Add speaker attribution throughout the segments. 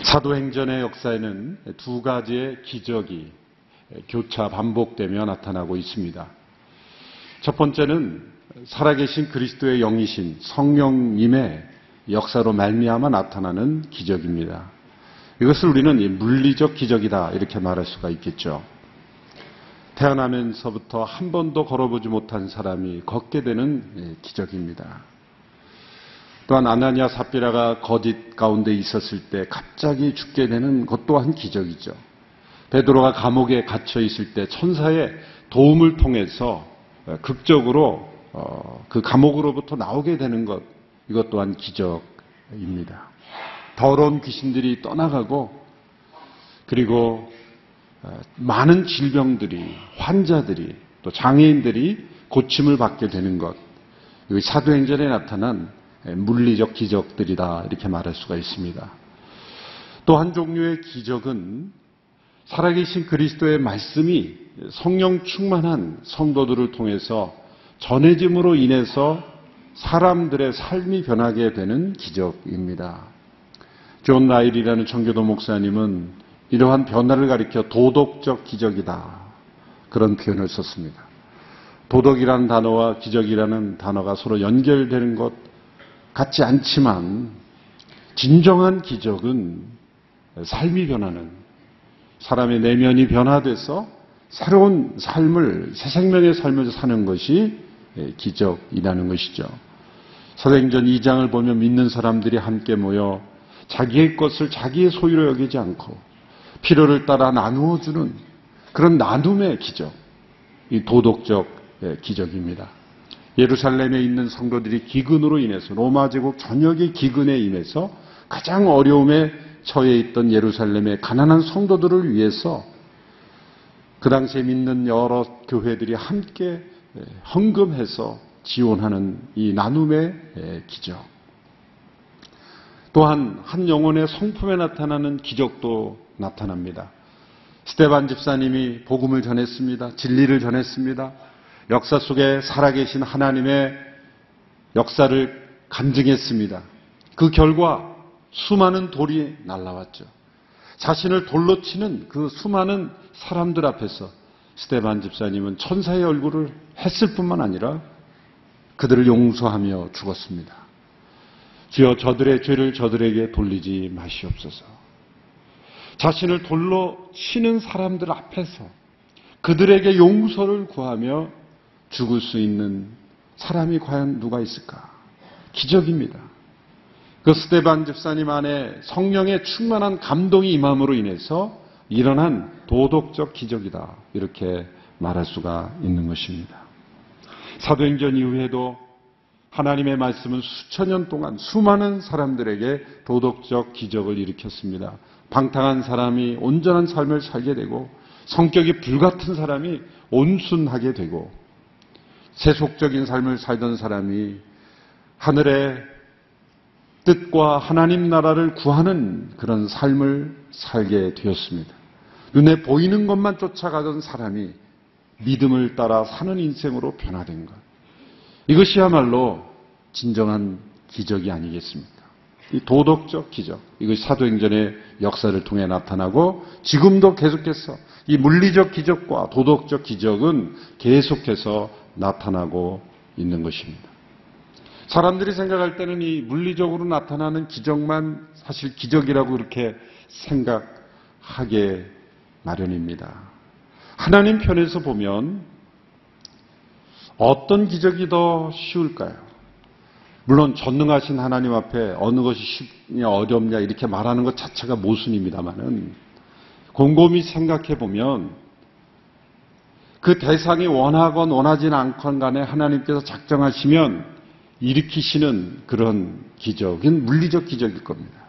Speaker 1: 사도행전의 역사에는 두 가지의 기적이 교차 반복되며 나타나고 있습니다. 첫 번째는 살아계신 그리스도의 영이신 성령님의 역사로 말미암아 나타나는 기적입니다. 이것을 우리는 물리적 기적이다 이렇게 말할 수가 있겠죠. 태어나면서부터 한 번도 걸어보지 못한 사람이 걷게 되는 기적입니다. 또한 아나니아 삽비라가 거짓 가운데 있었을 때 갑자기 죽게 되는 것 또한 기적이죠. 베드로가 감옥에 갇혀 있을 때 천사의 도움을 통해서 극적으로 그 감옥으로부터 나오게 되는 것, 이것 또한 기적입니다. 더러운 귀신들이 떠나가고 그리고 많은 질병들이, 환자들이, 또 장애인들이 고침을 받게 되는 것, 이것이 사도행전에 나타난 물리적 기적들이다 이렇게 말할 수가 있습니다. 또 한 종류의 기적은 살아계신 그리스도의 말씀이 성령 충만한 성도들을 통해서 전해짐으로 인해서 사람들의 삶이 변하게 되는 기적입니다. 존 라일이라는 청교도 목사님은 이러한 변화를 가리켜 도덕적 기적이다 그런 표현을 썼습니다. 도덕이라는 단어와 기적이라는 단어가 서로 연결되는 것 같지 않지만 진정한 기적은 삶이 변하는, 사람의 내면이 변화돼서 새로운 삶을, 새 생명의 삶을 사는 것이 기적이라는 것이죠. 사도행전 2장을 보면 믿는 사람들이 함께 모여 자기의 것을 자기의 소유로 여기지 않고 필요를 따라 나누어주는 그런 나눔의 기적, 이 도덕적 기적입니다. 예루살렘에 있는 성도들이 기근으로 인해서, 로마 제국 전역의 기근에 인해서 가장 어려움에 처해 있던 예루살렘의 가난한 성도들을 위해서 그 당시에 믿는 여러 교회들이 함께 헌금해서 지원하는 이 나눔의 기적. 또한 한 영혼의 성품에 나타나는 기적도 나타납니다. 스데반 집사님이 복음을 전했습니다. 진리를 전했습니다. 역사 속에 살아계신 하나님의 역사를 간증했습니다. 그 결과 수많은 돌이 날라왔죠. 자신을 돌로 치는 그 수많은 사람들 앞에서 스데반 집사님은 천사의 얼굴을 했을 뿐만 아니라 그들을 용서하며 죽었습니다. 주여 저들의 죄를 저들에게 돌리지 마시옵소서. 자신을 돌로 치는 사람들 앞에서 그들에게 용서를 구하며 죽을 수 있는 사람이 과연 누가 있을까? 기적입니다. 그 스데반 집사님 안에 성령의 충만한 감동이 임함으로 인해서 일어난 도덕적 기적이다. 이렇게 말할 수가 있는 것입니다. 사도행전 이후에도 하나님의 말씀은 수천 년 동안 수많은 사람들에게 도덕적 기적을 일으켰습니다. 방탕한 사람이 온전한 삶을 살게 되고 성격이 불같은 사람이 온순하게 되고 세속적인 삶을 살던 사람이 하늘의 뜻과 하나님 나라를 구하는 그런 삶을 살게 되었습니다. 눈에 보이는 것만 쫓아가던 사람이 믿음을 따라 사는 인생으로 변화된 것. 이것이야말로 진정한 기적이 아니겠습니까? 이 도덕적 기적, 이것이 사도행전의 역사를 통해 나타나고 지금도 계속해서 이 물리적 기적과 도덕적 기적은 계속해서 나타나고 있는 것입니다. 사람들이 생각할 때는 이 물리적으로 나타나는 기적만 사실 기적이라고 그렇게 생각하게 마련입니다. 하나님 편에서 보면 어떤 기적이 더 쉬울까요? 물론 전능하신 하나님 앞에 어느 것이 쉽냐 어렵냐 이렇게 말하는 것 자체가 모순입니다만은 곰곰이 생각해 보면 그 대상이 원하건 원하진 않건 간에 하나님께서 작정하시면 일으키시는 그런 기적은 물리적 기적일 겁니다.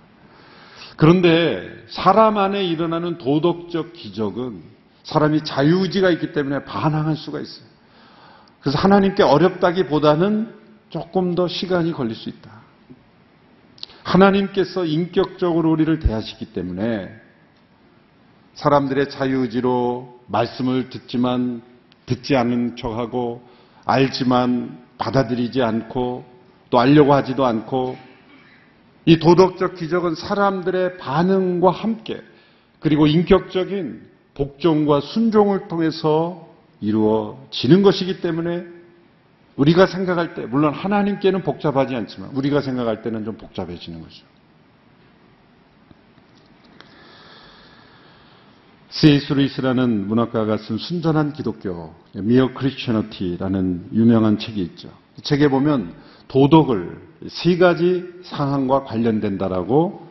Speaker 1: 그런데 사람 안에 일어나는 도덕적 기적은 사람이 자유의지가 있기 때문에 반항할 수가 있어요. 그래서 하나님께 어렵다기보다는 조금 더 시간이 걸릴 수 있다. 하나님께서 인격적으로 우리를 대하시기 때문에 사람들의 자유의지로 말씀을 듣지만 듣지 않은 척하고 알지만 받아들이지 않고 또 알려고 하지도 않고 이 도덕적 기적은 사람들의 반응과 함께 그리고 인격적인 복종과 순종을 통해서 이루어지는 것이기 때문에 우리가 생각할 때, 물론 하나님께는 복잡하지 않지만 우리가 생각할 때는 좀 복잡해지는 거죠. C.S. 루이스라는 문학가가 쓴 순전한 기독교, Mere Christianity라는 유명한 책이 있죠. 이 책에 보면 도덕을 세 가지 상황과 관련된다라고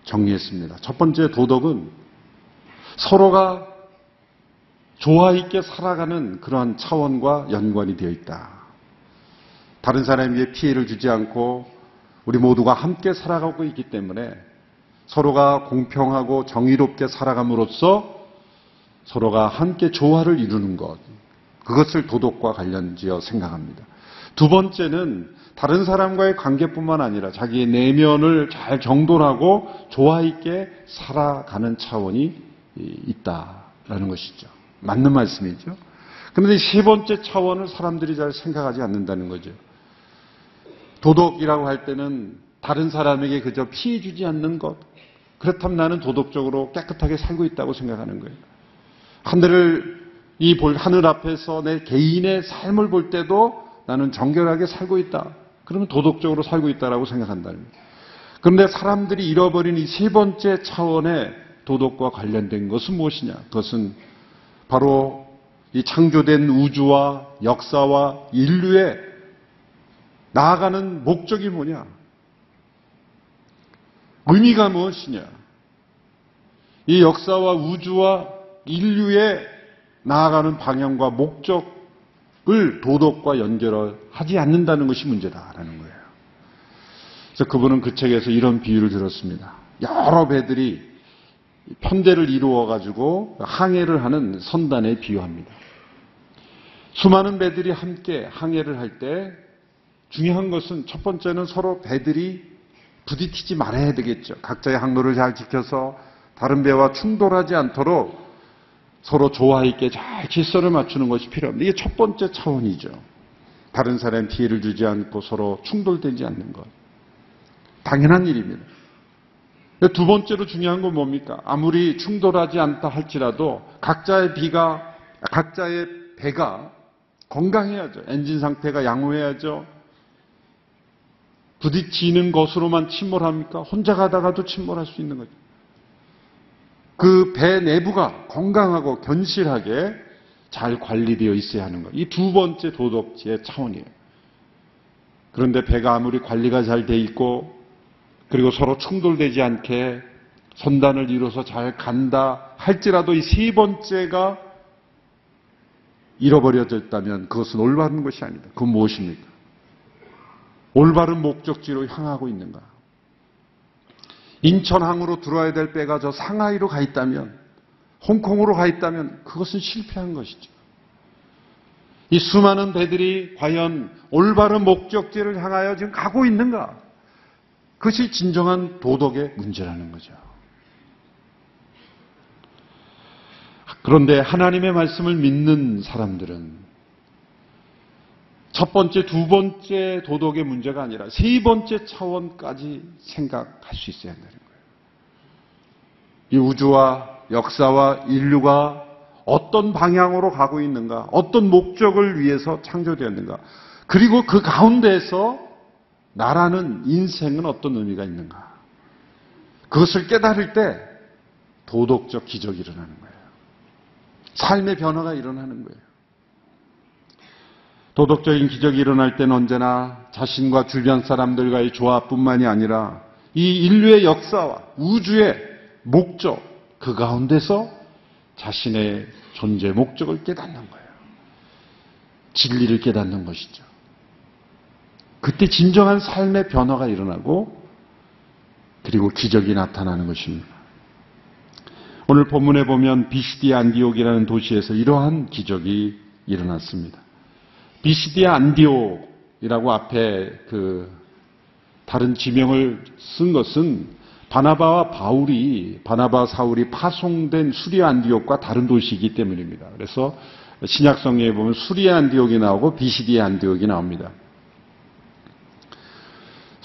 Speaker 1: 정리했습니다. 첫 번째 도덕은 서로가 조화 있게 살아가는 그러한 차원과 연관이 되어 있다. 다른 사람에게 피해를 주지 않고 우리 모두가 함께 살아가고 있기 때문에 서로가 공평하고 정의롭게 살아감으로써 서로가 함께 조화를 이루는 것, 그것을 도덕과 관련지어 생각합니다. 두 번째는 다른 사람과의 관계뿐만 아니라 자기의 내면을 잘 정돈하고 조화 있게 살아가는 차원이 있다라는 것이죠. 맞는 말씀이죠. 그런데 세 번째 차원을 사람들이 잘 생각하지 않는다는 거죠. 도덕이라고 할 때는 다른 사람에게 그저 피해 주지 않는 것. 그렇다면 나는 도덕적으로 깨끗하게 살고 있다고 생각하는 거예요. 하늘 앞에서 내 개인의 삶을 볼 때도 나는 정결하게 살고 있다. 그러면 도덕적으로 살고 있다라고 생각한다는 거예요. 그런데 사람들이 잃어버린 이 세 번째 차원의 도덕과 관련된 것은 무엇이냐? 그것은 바로 이 창조된 우주와 역사와 인류의 나아가는 목적이 뭐냐? 의미가 무엇이냐? 이 역사와 우주와 인류의 나아가는 방향과 목적을 도덕과 연결하지 않는다는 것이 문제다라는 거예요. 그래서 그분은 그 책에서 이런 비유를 들었습니다. 여러 배들이 편대를 이루어가지고 항해를 하는 선단에 비유합니다. 수많은 배들이 함께 항해를 할 때 중요한 것은 첫 번째는 서로 배들이 부딪히지 말아야 되겠죠. 각자의 항로를 잘 지켜서 다른 배와 충돌하지 않도록 서로 조화 있게 잘 질서를 맞추는 것이 필요합니다. 이게 첫 번째 차원이죠. 다른 사람에 피해를 주지 않고 서로 충돌되지 않는 것. 당연한 일입니다. 두 번째로 중요한 건 뭡니까? 아무리 충돌하지 않다 할지라도 각자의 배가 건강해야죠. 엔진 상태가 양호해야죠. 부딪히는 것으로만 침몰합니까? 혼자 가다가도 침몰할 수 있는 거죠. 그 배 내부가 건강하고 견실하게 잘 관리되어 있어야 하는 것. 이 두 번째 도덕지의 차원이에요. 그런데 배가 아무리 관리가 잘 돼 있고 그리고 서로 충돌되지 않게 선단을 이뤄서 잘 간다 할지라도 이 세 번째가 잃어버려졌다면 그것은 올바른 것이 아니다. 그건 무엇입니까? 올바른 목적지로 향하고 있는가? 인천항으로 들어와야 될 배가 저 상하이로 가 있다면, 홍콩으로 가 있다면 그것은 실패한 것이죠. 이 수많은 배들이 과연 올바른 목적지를 향하여 지금 가고 있는가? 그것이 진정한 도덕의 문제라는 거죠. 그런데 하나님의 말씀을 믿는 사람들은 첫 번째, 두 번째 도덕의 문제가 아니라 세 번째 차원까지 생각할 수 있어야 한다는 거예요. 이 우주와 역사와 인류가 어떤 방향으로 가고 있는가, 어떤 목적을 위해서 창조되었는가, 그리고 그 가운데에서 나라는 인생은 어떤 의미가 있는가. 그것을 깨달을 때 도덕적 기적이 일어나는 거예요. 삶의 변화가 일어나는 거예요. 도덕적인 기적이 일어날 때는 언제나 자신과 주변 사람들과의 조화뿐만이 아니라 이 인류의 역사와 우주의 목적, 그 가운데서 자신의 존재 목적을 깨닫는 거예요. 진리를 깨닫는 것이죠. 그때 진정한 삶의 변화가 일어나고 그리고 기적이 나타나는 것입니다. 오늘 본문에 보면 비시디아 안디옥이라는 도시에서 이러한 기적이 일어났습니다. 비시디아 안디옥이라고 앞에 다른 지명을 쓴 것은 바나바 사울이 파송된 수리아 안디옥과 다른 도시이기 때문입니다. 그래서 신약 성경에 보면 수리아 안디옥이 나오고 비시디아 안디옥이 나옵니다.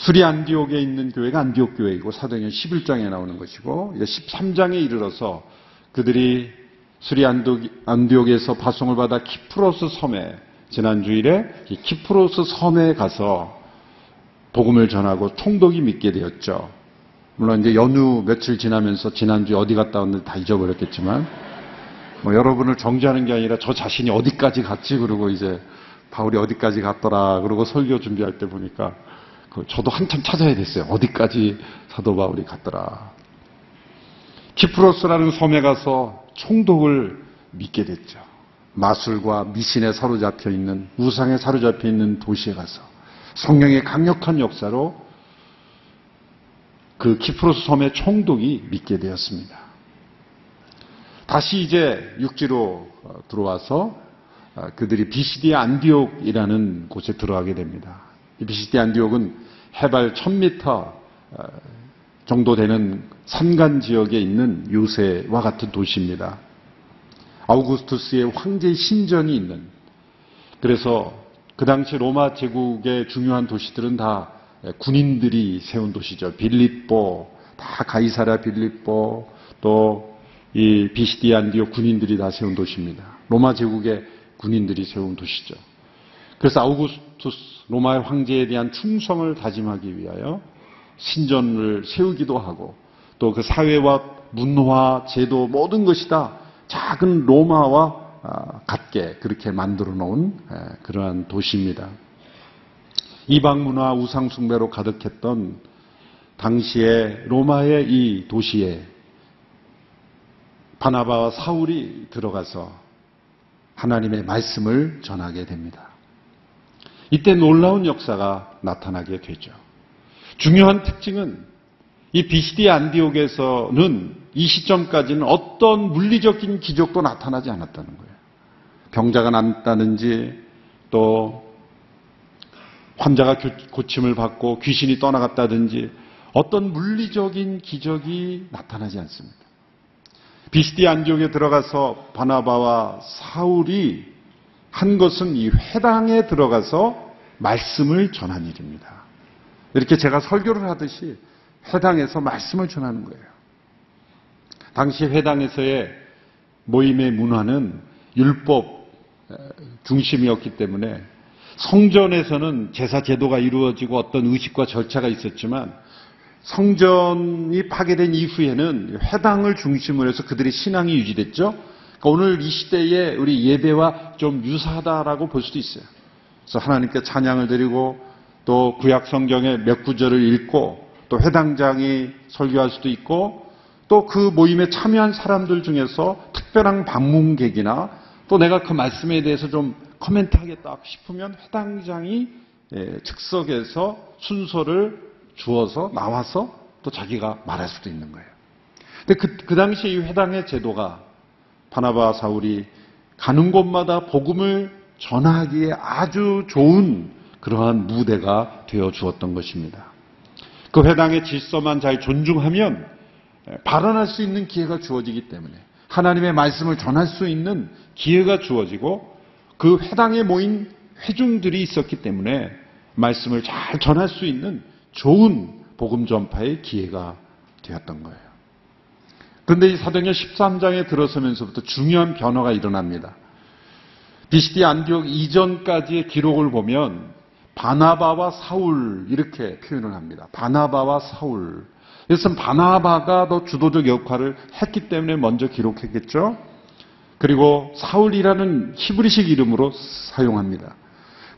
Speaker 1: 수리 안디옥에 있는 교회가 안디옥 교회이고 사도행전 11장에 나오는 것이고 13장에 이르러서 그들이 수리 안디옥에서 파송을 받아 키프로스 섬에 지난 주일에 이 키프로스 섬에 가서 복음을 전하고 총독이 믿게 되었죠. 물론 이제 연휴 며칠 지나면서 지난주에 어디 갔다 왔는지 다 잊어버렸겠지만 여러분을 정죄하는 게 아니라 저 자신이 어디까지 갔지 그러고 이제 바울이 어디까지 갔더라 그러고 설교 준비할 때 보니까 저도 한참 찾아야 됐어요. 어디까지 사도 바울이 갔더라. 키프로스라는 섬에 가서 총독을 믿게 됐죠. 마술과 미신에 사로잡혀 있는, 우상에 사로잡혀 있는 도시에 가서 성령의 강력한 역사로 그 키프로스 섬의 총독이 믿게 되었습니다. 다시 이제 육지로 들어와서 그들이 비시디 안디옥이라는 곳에 들어가게 됩니다. 이 비시디 안디옥은 해발 1000m 정도 되는 산간 지역에 있는 요새와 같은 도시입니다. 아우구스투스의 황제의 신전이 있는, 그래서 그 당시 로마 제국의 중요한 도시들은 다 군인들이 세운 도시죠. 빌립보, 다 가이사랴 빌립보, 또 이 비시디 안디옥 군인들이 다 세운 도시입니다. 로마 제국의 군인들이 세운 도시죠. 그래서 아우구스투스 로마의 황제에 대한 충성을 다짐하기 위하여 신전을 세우기도 하고 또 그 사회와 문화, 제도 모든 것이 다 작은 로마와 같게 그렇게 만들어 놓은 그러한 도시입니다. 이방 문화 우상 숭배로 가득했던 당시의 로마의 이 도시에 바나바와 사울이 들어가서 하나님의 말씀을 전하게 됩니다. 이때 놀라운 역사가 나타나게 되죠. 중요한 특징은 이 비시디 안디옥에서는 이 시점까지는 어떤 물리적인 기적도 나타나지 않았다는 거예요. 병자가 낫다든지 또 환자가 고침을 받고 귀신이 떠나갔다든지 어떤 물리적인 기적이 나타나지 않습니다. 비시디 안디옥에 들어가서 바나바와 사울이 한 것은 이 회당에 들어가서 말씀을 전한 일입니다. 이렇게 제가 설교를 하듯이 회당에서 말씀을 전하는 거예요. 당시 회당에서의 모임의 문화는 율법 중심이었기 때문에 성전에서는 제사 제도가 이루어지고 어떤 의식과 절차가 있었지만 성전이 파괴된 이후에는 회당을 중심으로 해서 그들의 신앙이 유지됐죠. 그러니까 오늘 이 시대의 우리 예배와 좀 유사하다라고 볼 수도 있어요. 그래서 하나님께 찬양을 드리고 또 구약 성경의 몇 구절을 읽고 또 회당장이 설교할 수도 있고 또 그 모임에 참여한 사람들 중에서 특별한 방문객이나 또 내가 그 말씀에 대해서 좀 코멘트하겠다 싶으면 회당장이 즉석에서 순서를 주어서 나와서 또 자기가 말할 수도 있는 거예요. 근데 그 당시 이 회당의 제도가 바나바 사울이 가는 곳마다 복음을 전하기에 아주 좋은 그러한 무대가 되어 주었던 것입니다. 그 회당의 질서만 잘 존중하면 발언할 수 있는 기회가 주어지기 때문에 하나님의 말씀을 전할 수 있는 기회가 주어지고 그 회당에 모인 회중들이 있었기 때문에 말씀을 잘 전할 수 있는 좋은 복음 전파의 기회가 되었던 거예요. 그런데 이 사도행전 13장에 들어서면서부터 중요한 변화가 일어납니다. 비시디 안디옥 이전까지의 기록을 보면 바나바와 사울 이렇게 표현을 합니다. 바나바와 사울. 그래서 바나바가 더 주도적 역할을 했기 때문에 먼저 기록했겠죠. 그리고 사울이라는 히브리식 이름으로 사용합니다.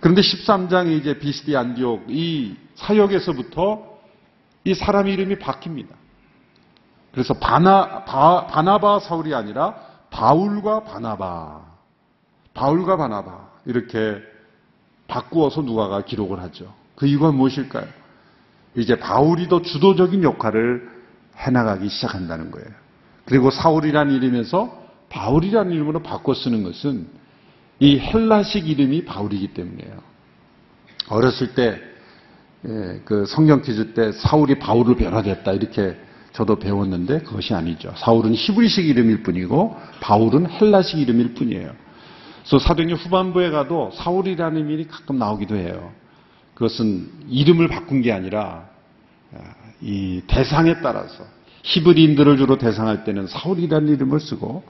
Speaker 1: 그런데 13장에 이제 비시디 안디옥 이 사역에서부터 이 사람 이름이 바뀝니다. 그래서 바나바 사울이 아니라 바울과 바나바 이렇게 바꾸어서 누가가 기록을 하죠. 그 이유가 무엇일까요? 이제 바울이 더 주도적인 역할을 해나가기 시작한다는 거예요. 그리고 사울이라는 이름에서 바울이라는 이름으로 바꿔 쓰는 것은 이 헬라식 이름이 바울이기 때문이에요. 어렸을 때 그 성경 퀴즈 때 사울이 바울을 변화됐다 이렇게 저도 배웠는데 그것이 아니죠. 사울은 히브리식 이름일 뿐이고 바울은 헬라식 이름일 뿐이에요. 그래서 사도행전 후반부에 가도 사울이라는 이름이 가끔 나오기도 해요. 그것은 이름을 바꾼 게 아니라 이 대상에 따라서 히브리인들을 주로 대상할 때는 사울이라는 이름을 쓰고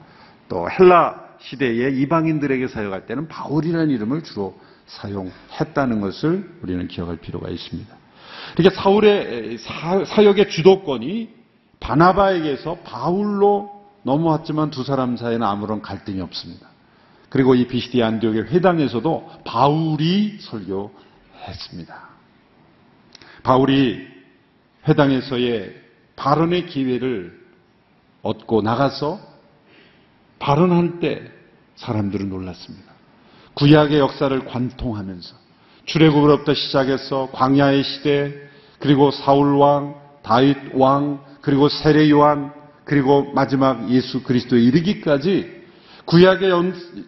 Speaker 1: 또 헬라 시대의 이방인들에게 사용할 때는 바울이라는 이름을 주로 사용했다는 것을 우리는 기억할 필요가 있습니다. 이렇게 사울의 사역의 주도권이 바나바에게서 바울로 넘어왔지만 두 사람 사이에는 아무런 갈등이 없습니다. 그리고 이 비시디아 안디옥의 회당에서도 바울이 설교했습니다. 바울이 회당에서의 발언의 기회를 얻고 나가서 발언할 때 사람들은 놀랐습니다. 구약의 역사를 관통하면서 출애굽으로부터 시작해서 광야의 시대, 그리고 사울 왕, 다윗 왕, 그리고 세례 요한, 그리고 마지막 예수 그리스도에 이르기까지 구약의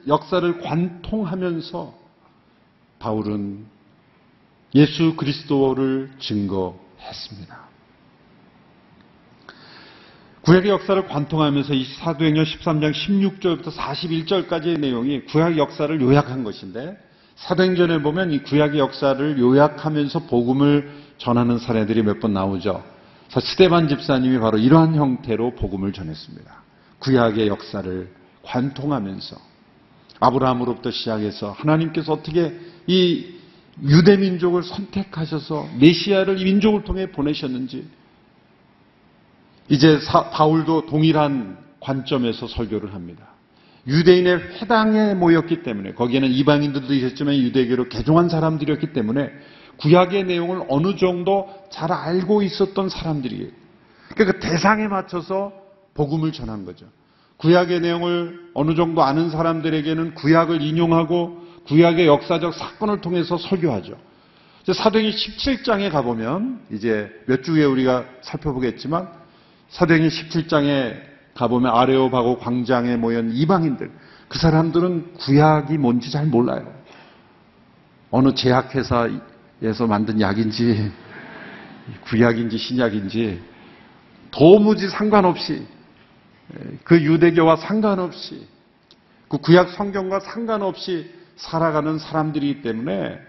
Speaker 1: 역사를 관통하면서 바울은 예수 그리스도를 증거했습니다. 구약의 역사를 관통하면서 이 사도행전 13장 16절부터 41절까지의 내용이 구약 역사를 요약한 것인데, 사도행전에 보면 이 구약의 역사를 요약하면서 복음을 전하는 사례들이 몇 번 나오죠. 스데반 집사님이 바로 이러한 형태로 복음을 전했습니다. 구약의 역사를 관통하면서 아브라함으로부터 시작해서 하나님께서 어떻게 이 유대 민족을 선택하셔서 메시아를 이 민족을 통해 보내셨는지, 이제 바울도 동일한 관점에서 설교를 합니다. 유대인의 회당에 모였기 때문에, 거기에는 이방인들도 있었지만 유대교로 개종한 사람들이었기 때문에 구약의 내용을 어느 정도 잘 알고 있었던 사람들이에요. 그러니까 그 대상에 맞춰서 복음을 전한 거죠. 구약의 내용을 어느 정도 아는 사람들에게는 구약을 인용하고 구약의 역사적 사건을 통해서 설교하죠. 사도행전 17장에 가보면, 이제 몇 주 후에 우리가 살펴보겠지만, 사도행전 17장에 가보면 아레오바고 광장에 모인 이방인들, 그 사람들은 구약이 뭔지 잘 몰라요. 어느 제약회사에서 만든 약인지 구약인지 신약인지 도무지 상관없이, 그 유대교와 상관없이, 그 구약 성경과 상관없이 살아가는 사람들이기 때문에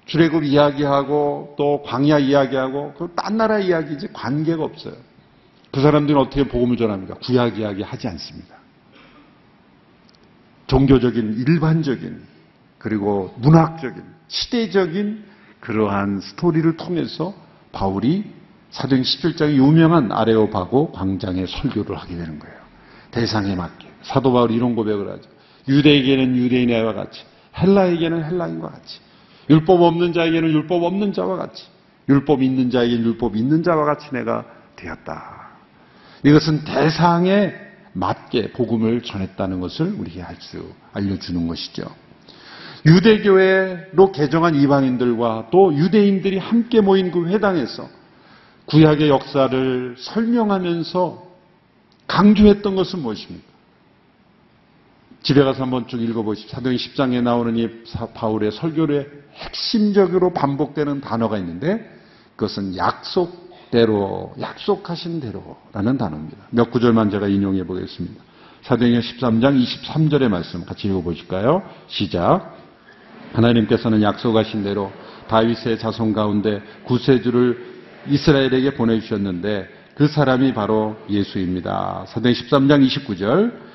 Speaker 1: 출애굽 이야기하고 또 광야 이야기하고 그 딴 나라 이야기지 관계가 없어요. 그 사람들은 어떻게 복음을 전합니까? 구약 이야기 하지 않습니다. 종교적인, 일반적인, 그리고 문학적인, 시대적인 그러한 스토리를 통해서 바울이 사도행전 17장의 유명한 아레오바고 광장에 설교를 하게 되는 거예요. 대상에 맞게. 사도 바울이 이런 고백을 하죠. 유대에게는 유대인과 같이, 헬라에게는 헬라인과 같이, 율법 없는 자에게는 율법 없는 자와 같이, 율법 있는 자에게는 율법 있는 자와 같이 내가 되었다. 이것은 대상에 맞게 복음을 전했다는 것을 우리에게 알려주는 것이죠. 유대교회로 개종한 이방인들과 또 유대인들이 함께 모인 그 회당에서 구약의 역사를 설명하면서 강조했던 것은 무엇입니까? 집에 가서 한번 쭉 읽어보십시오. 사도행전 10장에 나오는 이 바울의 설교에 핵심적으로 반복되는 단어가 있는데, 그것은 약속대로, 약속하신 대로라는 단어입니다. 몇 구절만 제가 인용해 보겠습니다. 사도행전 13장 23절의 말씀 같이 읽어보실까요? 시작. 하나님께서는 약속하신 대로 다윗의 자손 가운데 구세주를 이스라엘에게 보내주셨는데 그 사람이 바로 예수입니다. 사도행전 13장 29절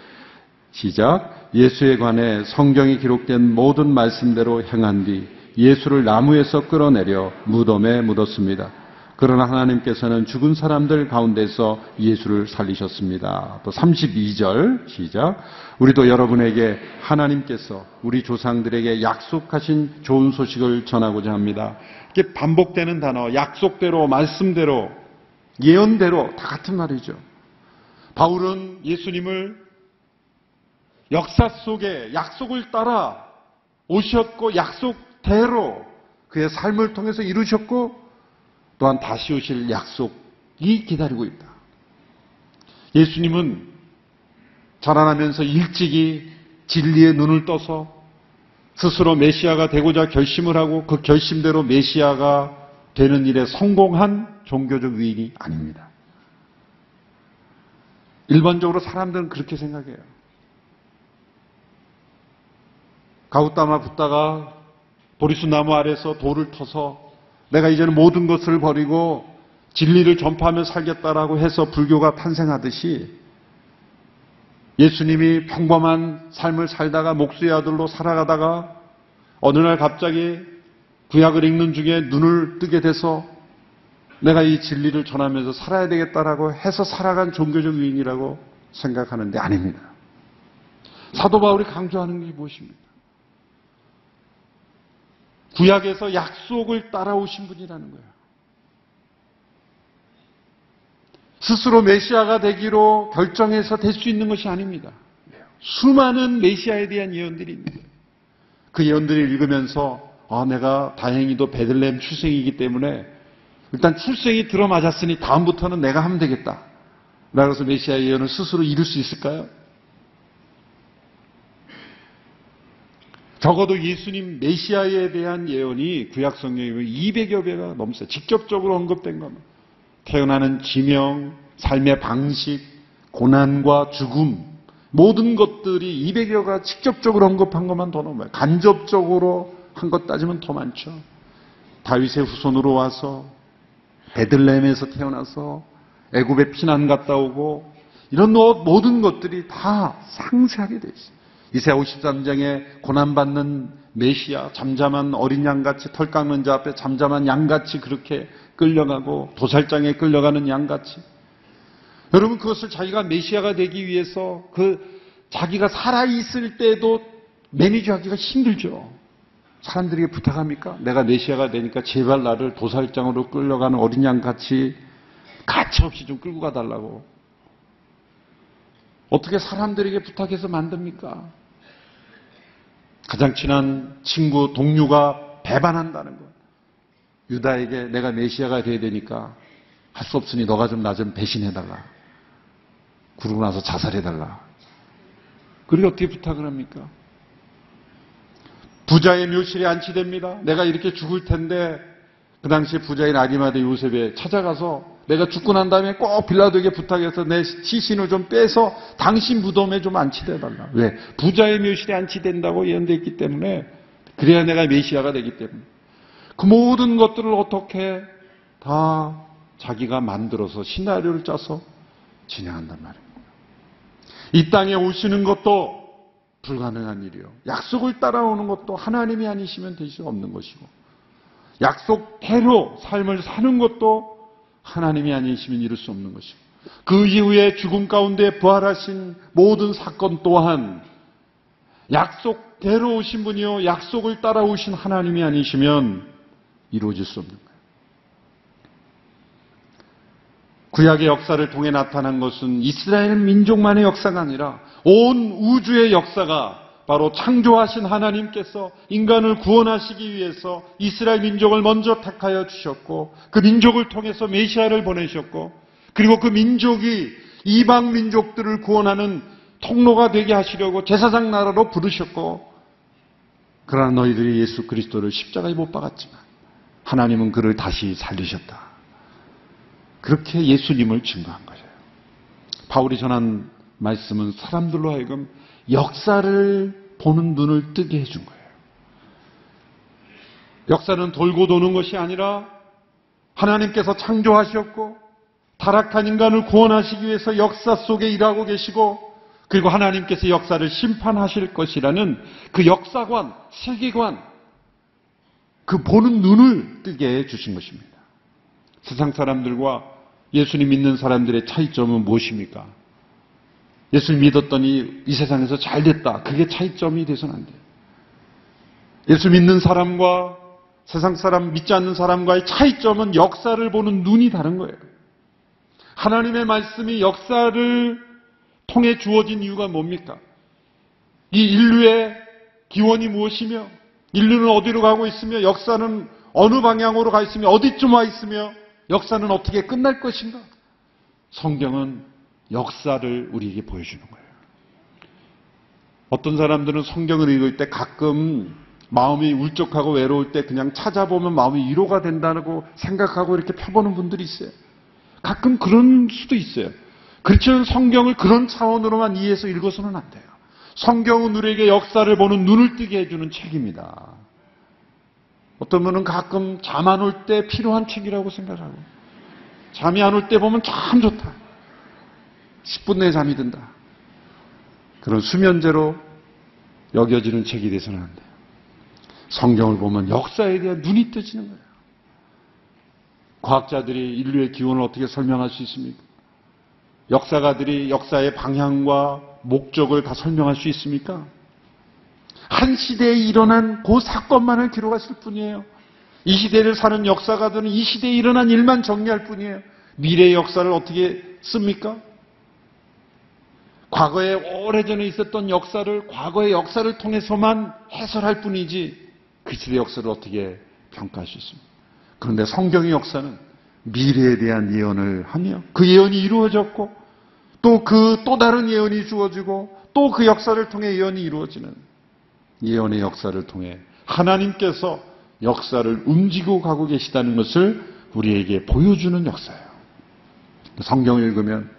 Speaker 1: 시작. 예수에 관해 성경에 기록된 모든 말씀대로 행한 뒤 예수를 나무에서 끌어내려 무덤에 묻었습니다. 그러나 하나님께서는 죽은 사람들 가운데서 예수를 살리셨습니다. 또 32절 시작. 우리도 여러분에게 하나님께서 우리 조상들에게 약속하신 좋은 소식을 전하고자 합니다. 이게 반복되는 단어, 약속대로, 말씀대로, 예언대로 다 같은 말이죠. 바울은 예수님을 역사 속에 약속을 따라 오셨고 약속대로 그의 삶을 통해서 이루셨고 또한 다시 오실 약속이 기다리고 있다. 예수님은 자라나면서 일찍이 진리의 눈을 떠서 스스로 메시아가 되고자 결심을 하고 그 결심대로 메시아가 되는 일에 성공한 종교적 위인이 아닙니다. 일반적으로 사람들은 그렇게 생각해요. 가우타마 붓다가 보리수 나무 아래서 돌을 터서 내가 이제는 모든 것을 버리고 진리를 전파하며 살겠다라고 해서 불교가 탄생하듯이 예수님이 평범한 삶을 살다가 목수의 아들로 살아가다가 어느 날 갑자기 구약을 읽는 중에 눈을 뜨게 돼서 내가 이 진리를 전하면서 살아야 되겠다라고 해서 살아간 종교적 유인이라고 생각하는데 아닙니다. 사도 바울이 강조하는 게 무엇입니까? 구약에서 약속을 따라오신 분이라는 거예요. 스스로 메시아가 되기로 결정해서 될 수 있는 것이 아닙니다. 수많은 메시아에 대한 예언들이 있는 거예요. 그 예언들을 읽으면서 내가 다행히도 베들레헴 출생이기 때문에 일단 출생이 들어맞았으니 다음부터는 내가 하면 되겠다. 그래서 메시아의 예언을 스스로 이룰 수 있을까요? 적어도 예수님 메시아에 대한 예언이 구약 성경에 200여 배가 넘어요. 직접적으로 언급된 겁니다. 태어나는 지명, 삶의 방식, 고난과 죽음, 모든 것들이 200여가 직접적으로 언급한 것만 더 넘어요. 간접적으로 한 것 따지면 더 많죠. 다윗의 후손으로 와서 베들레헴에서 태어나서 애굽에 피난 갔다 오고 이런 모든 것들이 다 상세하게 돼 있어요. 이사야 53장에 고난받는 메시아, 잠잠한 어린 양같이 털 깎는 자 앞에 잠잠한 양같이 그렇게 끌려가고 도살장에 끌려가는 양같이. 여러분 그것을 자기가 메시아가 되기 위해서 자기가 살아있을 때도 매니저하기가 힘들죠. 사람들에게 부탁합니까? 내가 메시아가 되니까 제발 나를 도살장으로 끌려가는 어린 양같이 가차없이 좀 끌고 가달라고. 어떻게 사람들에게 부탁해서 만듭니까? 가장 친한 친구, 동료가 배반한다는 것. 유다에게 내가 메시아가 돼야 되니까 할 수 없으니 너가 좀 나 좀 배신해달라. 그러고 나서 자살해달라. 그리고 어떻게 부탁을 합니까? 부자의 묘실에 안치됩니다. 내가 이렇게 죽을 텐데 그 당시에 부자인 아리마대 요셉에 찾아가서 내가 죽고 난 다음에 꼭 빌라도에게 부탁해서 내 시신을 좀 빼서 당신 무덤에 좀 안치돼달라. 왜? 부자의 묘실에 안치된다고 예언되어 있기 때문에 그래야 내가 메시아가 되기 때문에 그 모든 것들을 어떻게 다 자기가 만들어서 시나리오를 짜서 진행한단 말입니다. 이 땅에 오시는 것도 불가능한 일이요. 약속을 따라오는 것도 하나님이 아니시면 될 수 없는 것이고 약속대로 삶을 사는 것도 하나님이 아니시면 이룰 수 없는 것이고 그 이후에 죽음 가운데 부활하신 모든 사건 또한 약속대로 오신 분이요 약속을 따라오신 하나님이 아니시면 이루어질 수 없는 거예요. 구약의 역사를 통해 나타난 것은 이스라엘 민족만의 역사가 아니라 온 우주의 역사가 바로 창조하신 하나님께서 인간을 구원하시기 위해서 이스라엘 민족을 먼저 택하여 주셨고 그 민족을 통해서 메시아를 보내셨고 그리고 그 민족이 이방 민족들을 구원하는 통로가 되게 하시려고 제사장 나라로 부르셨고 그러나 너희들이 예수 그리스도를 십자가에 못 박았지만 하나님은 그를 다시 살리셨다. 그렇게 예수님을 증거한 거예요. 바울이 전한 말씀은 사람들로 하여금 역사를 보는 눈을 뜨게 해준 거예요. 역사는 돌고 도는 것이 아니라 하나님께서 창조하셨고 타락한 인간을 구원하시기 위해서 역사 속에 일하고 계시고 그리고 하나님께서 역사를 심판하실 것이라는 그 역사관, 세계관, 그 보는 눈을 뜨게 해주신 것입니다. 세상 사람들과 예수님 믿는 사람들의 차이점은 무엇입니까? 예수님 믿었더니 이 세상에서 잘 됐다. 그게 차이점이 돼서는 안 돼요. 예수 믿는 사람과 세상 사람, 믿지 않는 사람과의 차이점은 역사를 보는 눈이 다른 거예요. 하나님의 말씀이 역사를 통해 주어진 이유가 뭡니까? 이 인류의 기원이 무엇이며 인류는 어디로 가고 있으며 역사는 어느 방향으로 가 있으며 어디쯤 와 있으며 역사는 어떻게 끝날 것인가? 성경은 역사를 우리에게 보여주는 거예요. 어떤 사람들은 성경을 읽을 때 가끔 마음이 울적하고 외로울 때 그냥 찾아보면 마음이 위로가 된다고 생각하고 이렇게 펴보는 분들이 있어요. 가끔 그런 수도 있어요. 그렇지만 성경을 그런 차원으로만 이해해서 읽어서는 안 돼요. 성경은 우리에게 역사를 보는 눈을 뜨게 해주는 책입니다. 어떤 분은 가끔 잠 안 올 때 필요한 책이라고 생각하고, 잠이 안 올 때 보면 참 좋다. 10분 내에 잠이 든다. 그런 수면제로 여겨지는 책이 돼서는 안 돼요. 성경을 보면 역사에 대한 눈이 떠지는 거예요. 과학자들이 인류의 기원을 어떻게 설명할 수 있습니까? 역사가들이 역사의 방향과 목적을 다 설명할 수 있습니까? 한 시대에 일어난 그 사건만을 기록했을 뿐이에요. 이 시대를 사는 역사가들은 이 시대에 일어난 일만 정리할 뿐이에요. 미래의 역사를 어떻게 씁니까? 과거에 오래전에 있었던 역사를 과거의 역사를 통해서만 해설할 뿐이지 그 시대의 역사를 어떻게 평가할 수 있습니까? 그런데 성경의 역사는 미래에 대한 예언을 하며 그 예언이 이루어졌고 또 또 다른 예언이 주어지고 또 그 역사를 통해 예언이 이루어지는 예언의 역사를 통해 하나님께서 역사를 움직이고 가고 계시다는 것을 우리에게 보여주는 역사예요. 성경을 읽으면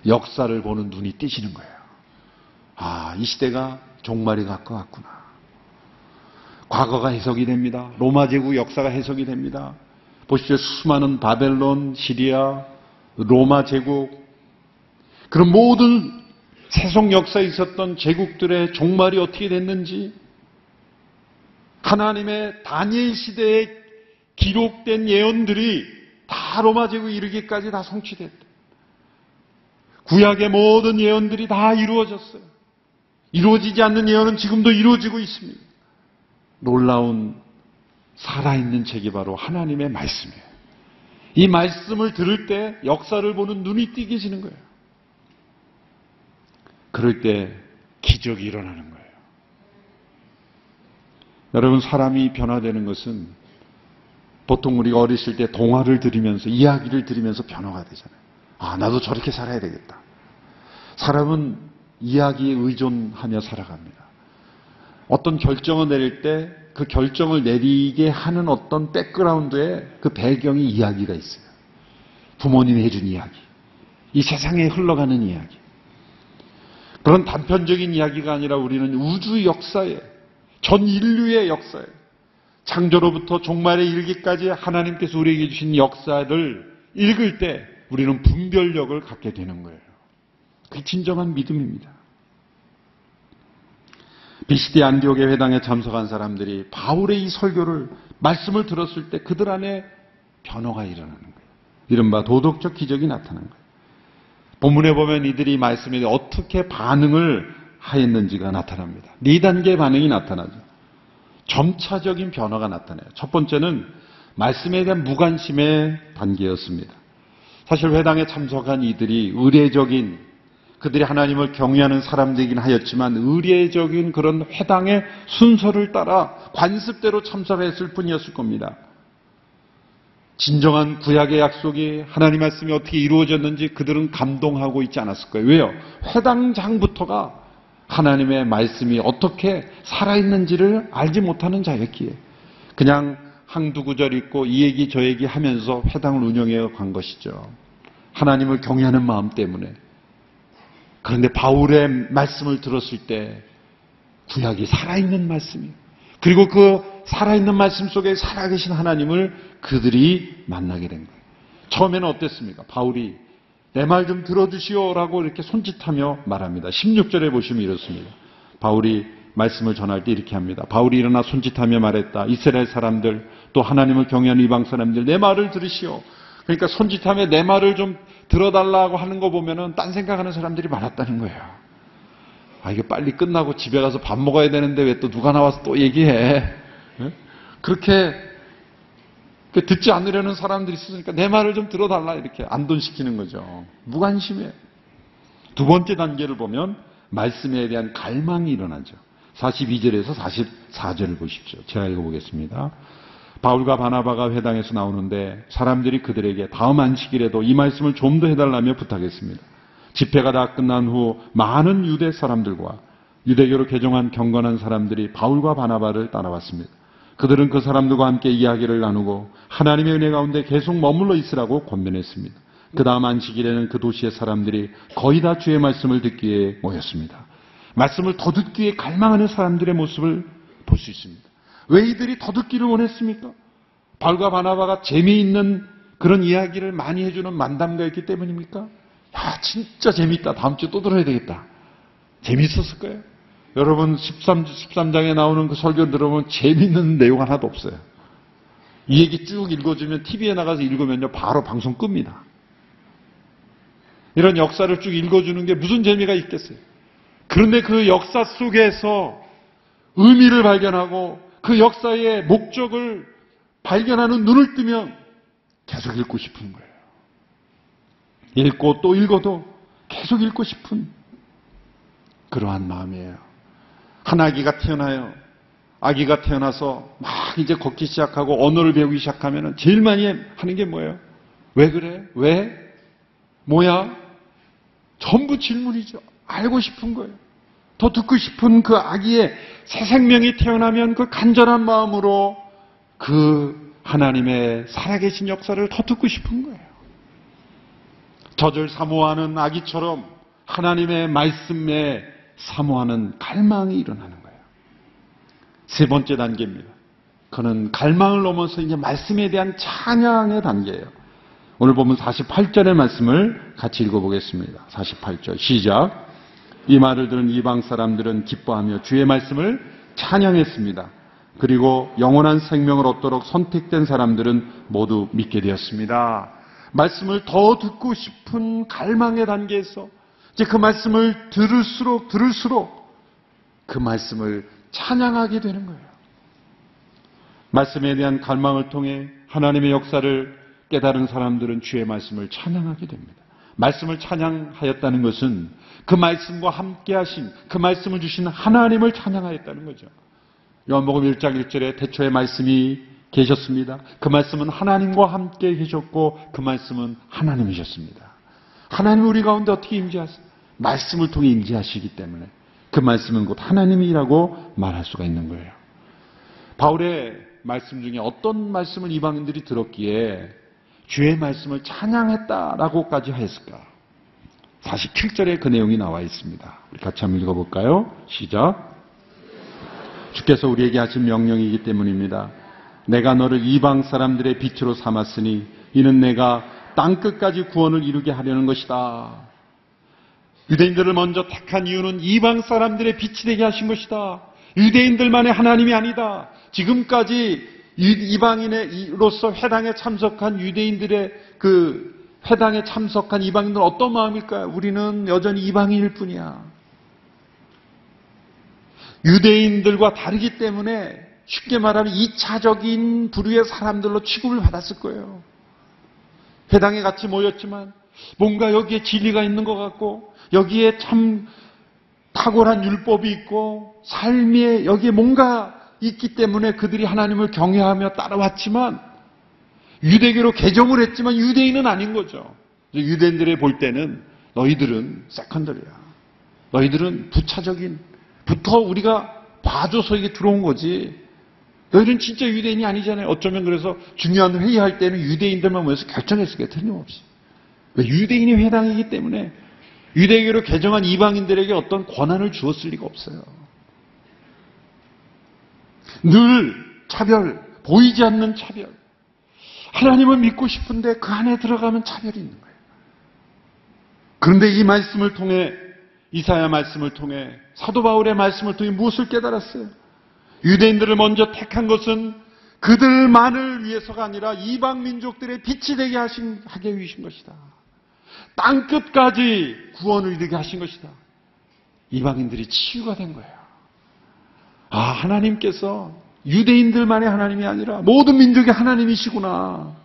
Speaker 1: 역사를 보는 눈이 띄시는 거예요. 아, 이 시대가 종말이 갈 것 같구나. 과거가 해석이 됩니다. 로마 제국 역사가 해석이 됩니다. 보십시오. 수많은 바벨론, 시리아, 로마 제국, 그런 모든 세속 역사에 있었던 제국들의 종말이 어떻게 됐는지, 하나님의 다니엘 시대에 기록된 예언들이 다 로마 제국에 이르기까지 다 성취됐다. 구약의 모든 예언들이 다 이루어졌어요. 이루어지지 않는 예언은 지금도 이루어지고 있습니다. 놀라운 살아있는 책이 바로 하나님의 말씀이에요. 이 말씀을 들을 때 역사를 보는 눈이 띄게지는 거예요. 그럴 때 기적이 일어나는 거예요. 여러분, 사람이 변화되는 것은 보통 우리가 어렸을 때 동화를 들으면서 이야기를 들으면서 변화가 되잖아요. 아, 나도 저렇게 살아야 되겠다. 사람은 이야기에 의존하며 살아갑니다. 어떤 결정을 내릴 때 그 결정을 내리게 하는 어떤 백그라운드에 그 배경이 이야기가 있어요. 부모님이 해준 이야기. 이 세상에 흘러가는 이야기. 그런 단편적인 이야기가 아니라 우리는 우주 역사에, 전 인류의 역사에, 창조로부터 종말에 이르기까지 하나님께서 우리에게 주신 역사를 읽을 때 우리는 분별력을 갖게 되는 거예요. 그게 진정한 믿음입니다. 비시디 안디옥의 회당에 참석한 사람들이 바울의 이 설교를, 말씀을 들었을 때 그들 안에 변화가 일어나는 거예요. 이른바 도덕적 기적이 나타난 거예요. 본문에 보면 이들이 말씀에 대해 어떻게 반응을 하였는지가 나타납니다. 4단계의 반응이 나타나죠. 점차적인 변화가 나타나요. 첫 번째는 말씀에 대한 무관심의 단계였습니다. 사실 회당에 참석한 이들이 의례적인, 그들이 하나님을 경외하는 사람들이긴 하였지만 의례적인 그런 회당의 순서를 따라 관습대로 참석했을 뿐이었을 겁니다. 진정한 구약의 약속이, 하나님 말씀이 어떻게 이루어졌는지 그들은 감동하고 있지 않았을 거예요. 왜요? 회당장부터가 하나님의 말씀이 어떻게 살아있는지를 알지 못하는 자였기에 그냥 한두 구절 읽고 이 얘기 저 얘기 하면서 회당을 운영해 간 것이죠. 하나님을 경외하는 마음 때문에. 그런데 바울의 말씀을 들었을 때 구약이 살아있는 말씀이에요. 그리고 그 살아있는 말씀 속에 살아계신 하나님을 그들이 만나게 된 거예요. 처음에는 어땠습니까? 바울이 내 말 좀 들어주시오라고 이렇게 손짓하며 말합니다. 16절에 보시면 이렇습니다. 바울이 말씀을 전할 때 이렇게 합니다. 바울이 일어나 손짓하며 말했다. 이스라엘 사람들, 또 하나님을 경외하는 이방 사람들, 내 말을 들으시오. 그러니까 손짓하며 내 말을 좀 들어달라고 하는 거 보면은 딴 생각하는 사람들이 많았다는 거예요. 아, 이게 빨리 끝나고 집에 가서 밥 먹어야 되는데 왜 또 누가 나와서 또 얘기해? 그렇게 듣지 않으려는 사람들이 있으니까 내 말을 좀 들어달라 이렇게 안돈시키는 거죠. 무관심해. 두 번째 단계를 보면 말씀에 대한 갈망이 일어나죠. 42절에서 44절을 보십시오. 제가 읽어보겠습니다. 바울과 바나바가 회당에서 나오는데 사람들이 그들에게 다음 안식일에도 이 말씀을 좀 더 해달라며 부탁했습니다. 집회가 다 끝난 후 많은 유대 사람들과 유대교로 개종한 경건한 사람들이 바울과 바나바를 따라왔습니다. 그들은 그 사람들과 함께 이야기를 나누고 하나님의 은혜 가운데 계속 머물러 있으라고 권면했습니다. 그 다음 안식일에는 그 도시의 사람들이 거의 다 주의 말씀을 듣기에 모였습니다. 말씀을 더 듣기에 갈망하는 사람들의 모습을 볼 수 있습니다. 왜 이들이 더 듣기를 원했습니까? 바울과 바나바가 재미있는 그런 이야기를 많이 해주는 만담가였기 때문입니까? 야, 진짜 재미있다. 다음 주에 또 들어야 되겠다. 재미있었을 거예요. 여러분 13장에 나오는 그 설교 들어보면 재미있는 내용 하나도 없어요. 이 얘기 쭉 읽어주면 TV에 나가서 읽으면요 바로 방송 끕니다. 이런 역사를 쭉 읽어주는 게 무슨 재미가 있겠어요. 그런데 그 역사 속에서 의미를 발견하고 그 역사의 목적을 발견하는 눈을 뜨면 계속 읽고 싶은 거예요. 읽고 또 읽어도 계속 읽고 싶은 그러한 마음이에요. 한 아기가 태어나요. 아기가 태어나서 막 이제 걷기 시작하고 언어를 배우기 시작하면 제일 많이 하는 게 뭐예요? 왜 그래? 왜? 뭐야? 전부 질문이죠. 알고 싶은 거예요. 더 듣고 싶은 그 아기의 새 생명이 태어나면 그 간절한 마음으로 그 하나님의 살아계신 역사를 더 듣고 싶은 거예요. 젖을 사모하는 아기처럼 하나님의 말씀에 사모하는 갈망이 일어나는 거예요. 세 번째 단계입니다. 그는 갈망을 넘어서 이제 말씀에 대한 찬양의 단계예요. 오늘 보면 48절의 말씀을 같이 읽어보겠습니다. 48절 시작. 이 말을 들은 이방 사람들은 기뻐하며 주의 말씀을 찬양했습니다. 그리고 영원한 생명을 얻도록 선택된 사람들은 모두 믿게 되었습니다. 말씀을 더 듣고 싶은 갈망의 단계에서 이제 그 말씀을 들을수록 그 말씀을 찬양하게 되는 거예요. 말씀에 대한 갈망을 통해 하나님의 역사를 깨달은 사람들은 주의 말씀을 찬양하게 됩니다. 말씀을 찬양하였다는 것은 그 말씀과 함께 하신, 그 말씀을 주신 하나님을 찬양하였다는 거죠. 요한복음 1장 1절에 태초에 말씀이 계셨습니다. 그 말씀은 하나님과 함께 계셨고 그 말씀은 하나님이셨습니다. 하나님이 우리 가운데 어떻게 임재하세요? 말씀을 통해 임재하시기 때문에 그 말씀은 곧 하나님이라고 말할 수가 있는 거예요. 바울의 말씀 중에 어떤 말씀을 이방인들이 들었기에 주의 말씀을 찬양했다라고까지 하였을까? 47절에 그 내용이 나와 있습니다. 우리 같이 한번 읽어볼까요? 시작. 주께서 우리에게 하신 명령이기 때문입니다. 내가 너를 이방 사람들의 빛으로 삼았으니 이는 내가 땅끝까지 구원을 이루게 하려는 것이다. 유대인들을 먼저 택한 이유는 이방 사람들의 빛이 되게 하신 것이다. 유대인들만의 하나님이 아니다. 지금까지 이방인으로서 회당에 참석한 유대인들의 그 회당에 참석한 이방인들은 어떤 마음일까요? 우리는 여전히 이방인일 뿐이야. 유대인들과 다르기 때문에 쉽게 말하면 2차적인 부류의 사람들로 취급을 받았을 거예요. 회당에 같이 모였지만 뭔가 여기에 진리가 있는 것 같고 여기에 참 탁월한 율법이 있고 삶에 여기에 뭔가 있기 때문에 그들이 하나님을 경외하며 따라왔지만 유대교로 개종을 했지만 유대인은 아닌 거죠. 유대인들이 볼 때는 너희들은 세컨더리야. 너희들은 부차적인 부터 우리가 봐줘서 이게 들어온 거지. 너희들은 진짜 유대인이 아니잖아요. 어쩌면 그래서 중요한 회의할 때는 유대인들만 모여서 결정했을 게 틀림없이. 왜? 유대인이 회당이기 때문에 유대교로 개종한 이방인들에게 어떤 권한을 주었을 리가 없어요. 늘 차별, 보이지 않는 차별. 하나님을 믿고 싶은데 그 안에 들어가면 차별이 있는 거예요. 그런데 이 말씀을 통해 이사야 말씀을 통해 사도 바울의 말씀을 통해 무엇을 깨달았어요? 유대인들을 먼저 택한 것은 그들만을 위해서가 아니라 이방 민족들의 빛이 되게 하게 위신 것이다. 땅끝까지 구원을 이루게 하신 것이다. 이방인들이 치유가 된 거예요. 아, 하나님께서 유대인들만의 하나님이 아니라 모든 민족의 하나님이시구나.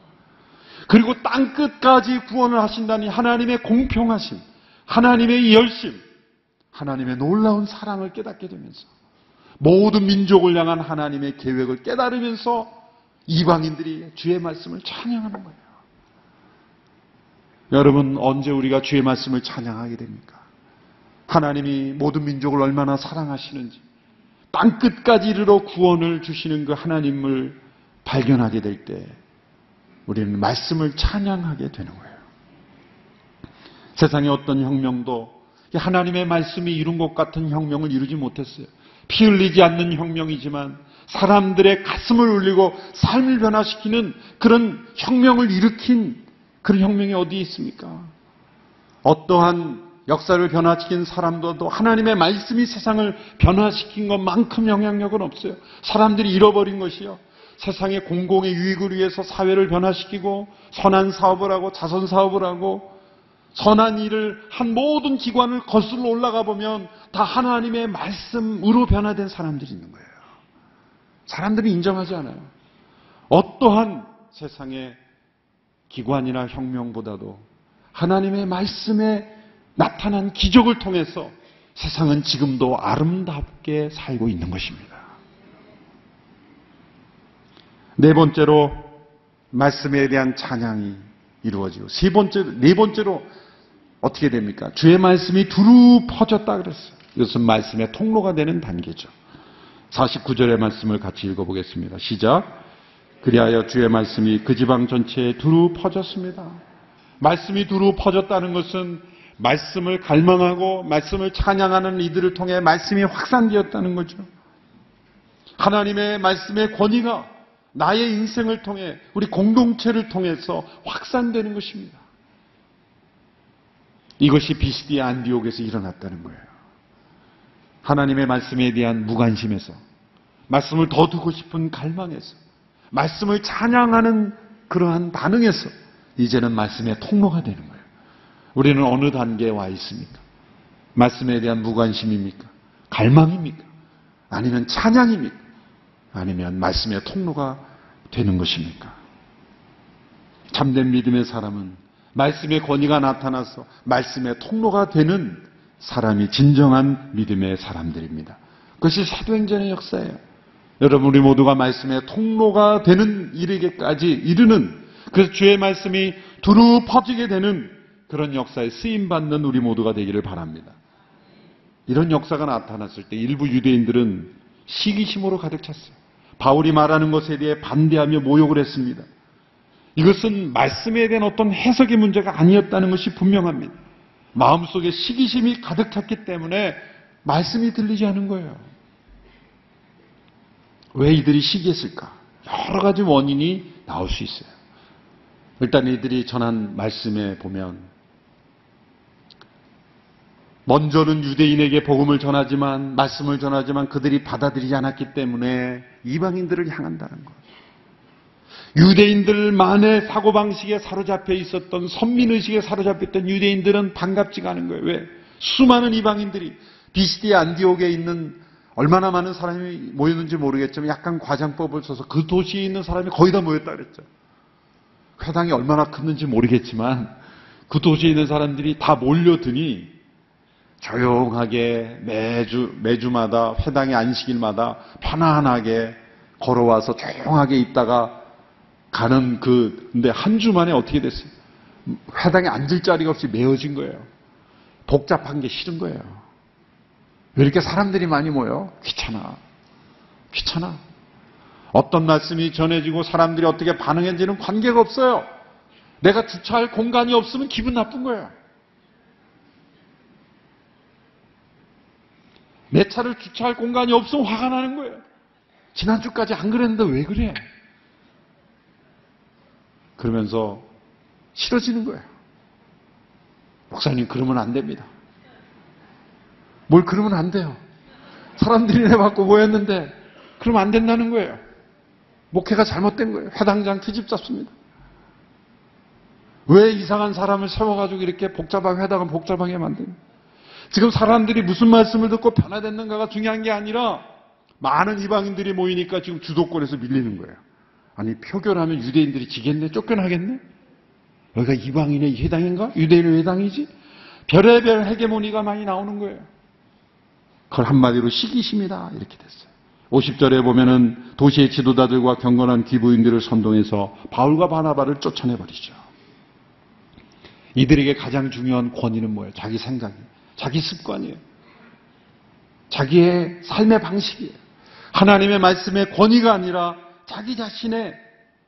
Speaker 1: 그리고 땅끝까지 구원을 하신다니 하나님의 공평하심, 하나님의 열심, 하나님의 놀라운 사랑을 깨닫게 되면서 모든 민족을 향한 하나님의 계획을 깨달으면서 이방인들이 주의 말씀을 찬양하는 거예요. 여러분, 언제 우리가 주의 말씀을 찬양하게 됩니까? 하나님이 모든 민족을 얼마나 사랑하시는지, 땅끝까지 이르러 구원을 주시는 그 하나님을 발견하게 될 때 우리는 말씀을 찬양하게 되는 거예요. 세상의 어떤 혁명도 하나님의 말씀이 이룬 것 같은 혁명을 이루지 못했어요. 피 흘리지 않는 혁명이지만 사람들의 가슴을 울리고 삶을 변화시키는 그런 혁명을 일으킨 그런 혁명이 어디에 있습니까? 어떠한 역사를 변화시킨 사람도 하나님의 말씀이 세상을 변화시킨 것만큼 영향력은 없어요. 사람들이 잃어버린 것이요. 세상의 공공의 유익을 위해서 사회를 변화시키고 선한 사업을 하고 자선 사업을 하고 선한 일을 한 모든 기관을 거슬러 올라가 보면 다 하나님의 말씀으로 변화된 사람들이 있는 거예요. 사람들이 인정하지 않아요. 어떠한 세상의 기관이나 혁명보다도 하나님의 말씀에 나타난 기적을 통해서 세상은 지금도 아름답게 살고 있는 것입니다. 네 번째로 말씀에 대한 찬양이 이루어지고 네 번째로 어떻게 됩니까? 주의 말씀이 두루 퍼졌다 그랬어요. 이것은 말씀의 통로가 되는 단계죠. 49절의 말씀을 같이 읽어보겠습니다. 시작. 그리하여 주의 말씀이 그 지방 전체에 두루 퍼졌습니다. 말씀이 두루 퍼졌다는 것은 말씀을 갈망하고 말씀을 찬양하는 이들을 통해 말씀이 확산되었다는 거죠. 하나님의 말씀의 권위가 나의 인생을 통해 우리 공동체를 통해서 확산되는 것입니다. 이것이 비시디아 안디옥에서 일어났다는 거예요. 하나님의 말씀에 대한 무관심에서 말씀을 더 듣고 싶은 갈망에서 말씀을 찬양하는 그러한 반응에서 이제는 말씀의 통로가 되는 거예요. 우리는 어느 단계에 와 있습니까? 말씀에 대한 무관심입니까? 갈망입니까? 아니면 찬양입니까? 아니면 말씀의 통로가 되는 것입니까? 참된 믿음의 사람은 말씀의 권위가 나타나서 말씀의 통로가 되는 사람이 진정한 믿음의 사람들입니다. 그것이 사도행전의 역사예요. 여러분 우리 모두가 말씀의 통로가 되는 일에게까지 이르는 그래서 주의 말씀이 두루 퍼지게 되는 그런 역사에 쓰임받는 우리 모두가 되기를 바랍니다. 이런 역사가 나타났을 때 일부 유대인들은 시기심으로 가득 찼어요. 바울이 말하는 것에 대해 반대하며 모욕을 했습니다. 이것은 말씀에 대한 어떤 해석의 문제가 아니었다는 것이 분명합니다. 마음속에 시기심이 가득 찼기 때문에 말씀이 들리지 않은 거예요. 왜 이들이 시기했을까? 여러 가지 원인이 나올 수 있어요. 일단 이들이 전한 말씀에 보면 먼저는 유대인에게 복음을 전하지만 말씀을 전하지만 그들이 받아들이지 않았기 때문에 이방인들을 향한다는 것. 유대인들만의 사고방식에 사로잡혀 있었던 선민의식에 사로잡혔던 유대인들은 반갑지가 않은 거예요. 왜? 수많은 이방인들이 비시디아 안디옥에 있는 얼마나 많은 사람이 모였는지 모르겠지만 약간 과장법을 써서 그 도시에 있는 사람이 거의 다 모였다 그랬죠. 회당이 얼마나 컸는지 모르겠지만 그 도시에 있는 사람들이 다 몰려드니 조용하게 매주마다 회당의 안식일마다 편안하게 걸어와서 조용하게 있다가 가는 근데 한 주 만에 어떻게 됐어요? 회당에 앉을 자리가 없이 메어진 거예요. 복잡한 게 싫은 거예요. 왜 이렇게 사람들이 많이 모여? 귀찮아. 어떤 말씀이 전해지고 사람들이 어떻게 반응했는지는 관계가 없어요. 내가 주차할 공간이 없으면 기분 나쁜 거예요. 내 차를 주차할 공간이 없으면 화가 나는 거예요. 지난주까지 안 그랬는데 왜 그래? 그러면서 싫어지는 거예요. 목사님 그러면 안 됩니다. 뭘 그러면 안 돼요. 사람들이 내받고 모였는데 그러면 안 된다는 거예요. 목회가 잘못된 거예요. 회당장 트집 잡습니다. 왜 이상한 사람을 세워가지고 이렇게 복잡하게 회당은 복잡하게 만드는 거예요. 지금 사람들이 무슨 말씀을 듣고 변화됐는가가 중요한 게 아니라 많은 이방인들이 모이니까 지금 주도권에서 밀리는 거예요. 아니 표결하면 유대인들이 지겠네? 쫓겨나겠네? 여기가 이방인의 회당인가? 유대인의 회당이지? 별의별 헤게모니가 많이 나오는 거예요. 그걸 한마디로 시기심이다 이렇게 됐어요. 50절에 보면은 도시의 지도자들과 경건한 기부인들을 선동해서 바울과 바나바를 쫓아내버리죠. 이들에게 가장 중요한 권위는 뭐예요? 자기 생각이에요. 자기 습관이에요. 자기의 삶의 방식이에요. 하나님의 말씀의 권위가 아니라 자기 자신의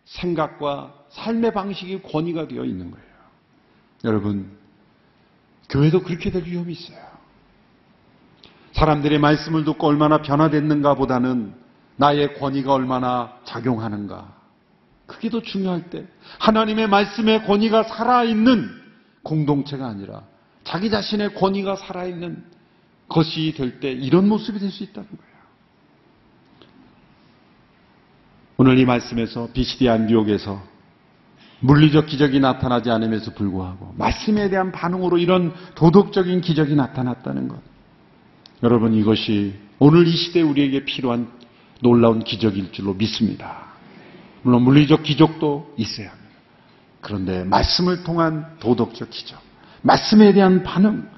Speaker 1: 생각과 삶의 방식이 권위가 되어 있는 거예요. 여러분, 교회도 그렇게 될 위험이 있어요. 사람들의 말씀을 듣고 얼마나 변화됐는가 보다는 나의 권위가 얼마나 작용하는가. 그게 더 중요할 때 하나님의 말씀의 권위가 살아있는 공동체가 아니라 자기 자신의 권위가 살아있는 것이 될 때 이런 모습이 될 수 있다는 거예요. 오늘 이 말씀에서 비시디 안디옥에서 물리적 기적이 나타나지 않음에도 불구하고 말씀에 대한 반응으로 이런 도덕적인 기적이 나타났다는 것. 여러분, 이것이 오늘 이 시대에 우리에게 필요한 놀라운 기적일 줄로 믿습니다. 물론 물리적 기적도 있어야 합니다. 그런데 말씀을 통한 도덕적 기적, 말씀에 대한 반응,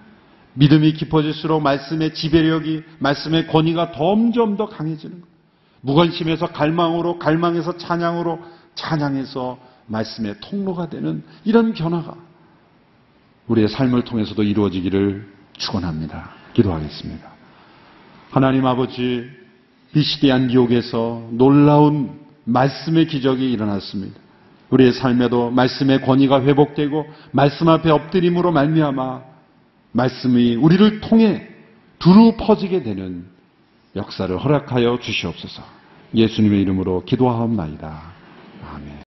Speaker 1: 믿음이 깊어질수록 말씀의 지배력이, 말씀의 권위가 점점 더 강해지는 것. 무관심에서 갈망으로, 갈망에서 찬양으로, 찬양에서 말씀의 통로가 되는 이런 변화가 우리의 삶을 통해서도 이루어지기를 축원합니다. 기도하겠습니다. 하나님 아버지, 비시디 안디옥에서 놀라운 말씀의 기적이 일어났습니다. 우리의 삶에도 말씀의 권위가 회복되고 말씀 앞에 엎드림으로 말미암아 말씀이 우리를 통해 두루 퍼지게 되는 역사를 허락하여 주시옵소서. 예수님의 이름으로 기도하옵나이다.